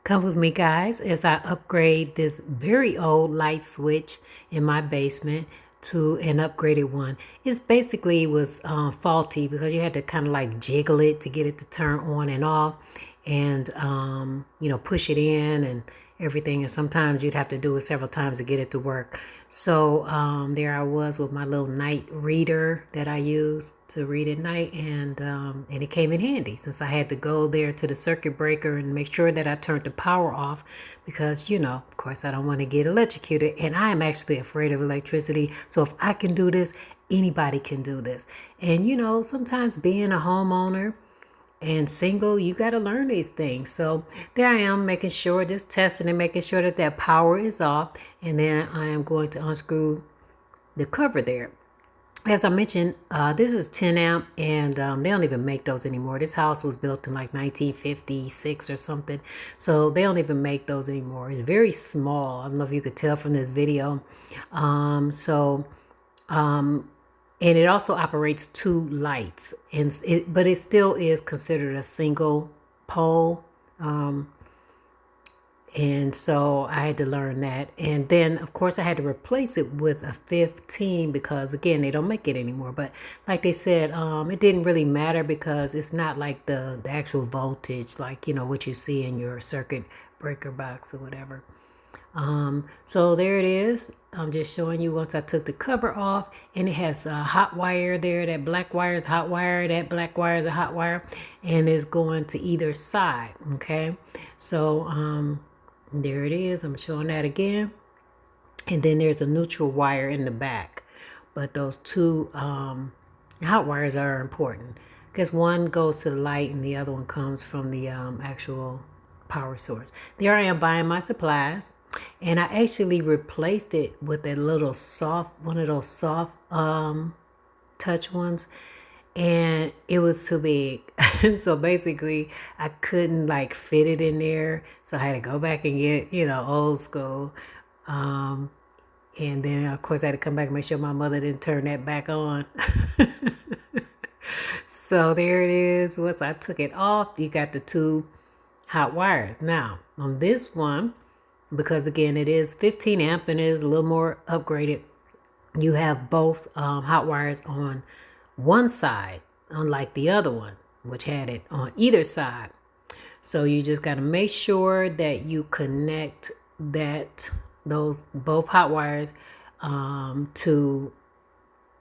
Come with me, guys, as I upgrade this very old light switch in my basement to an upgraded one. It's basically was faulty because you had to kind of like jiggle it to get it to turn on and off, and push it in and everything. And sometimes you'd have to do it several times to get it to work. So there I was with my little night reader that I use to read at night, and it came in handy since I had to go there to the circuit breaker and make sure that I turned the power off because, of course, I don't want to get electrocuted, and I am actually afraid of electricity. So if I can do this, anybody can do this. And sometimes being a homeowner and single, you got to learn these things. So there I am, making sure, just testing and making sure that that power is off. And then I am going to unscrew the cover there. As I mentioned, this is 10 amp, and they don't even make those anymore. This house was built in like 1956 or something, so they don't even make those anymore. It's very small. I don't know if you could tell from this video. And it also operates two lights, but it still is considered a single pole. And so I had to learn that. And then, of course, I had to replace it with a 15 because, again, they don't make it anymore. But like they said, it didn't really matter because it's not like the actual voltage, like, what you see in your circuit breaker box or whatever. So there it is. I'm just showing you once I took the cover off, and it has a hot wire there. That black wire is hot wire. That black wire is a hot wire, and it's going to either side. Okay. So, there it is. I'm showing that again. And then there's a neutral wire in the back. But those two hot wires are important because one goes to the light and the other one comes from the actual power source. There I am buying my supplies. And I actually replaced it with a little one of those soft touch ones. And it was too big. So basically I couldn't like fit it in there. So I had to go back and get, old school. And then of course I had to come back and make sure my mother didn't turn that back on. So there it is. Once I took it off, you got the two hot wires. Now on this one, because again, it is 15 amp and it is a little more upgraded, you have both hot wires on one side, unlike the other one, which had it on either side. So you just got to make sure that you connect those both hot wires to,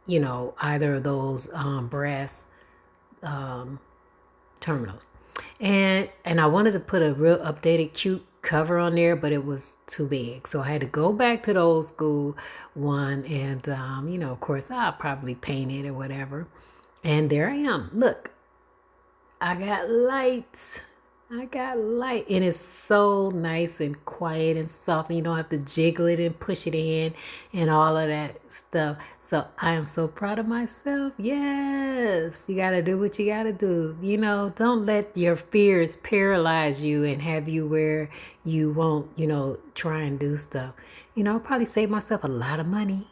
either of those brass terminals. And I wanted to put a real updated, cute cover on there, but it was too big. So I had to go back to the old school one. And, of course, I'll probably paint it or whatever. And there I am. Look, I got lights. And it's so nice and quiet and soft, and you don't have to jiggle it and push it in and all of that stuff. So I am so proud of myself. Yes, you got to do what you got to do. Don't let your fears paralyze you and have you where you won't, try and do stuff. I'll probably save myself a lot of money.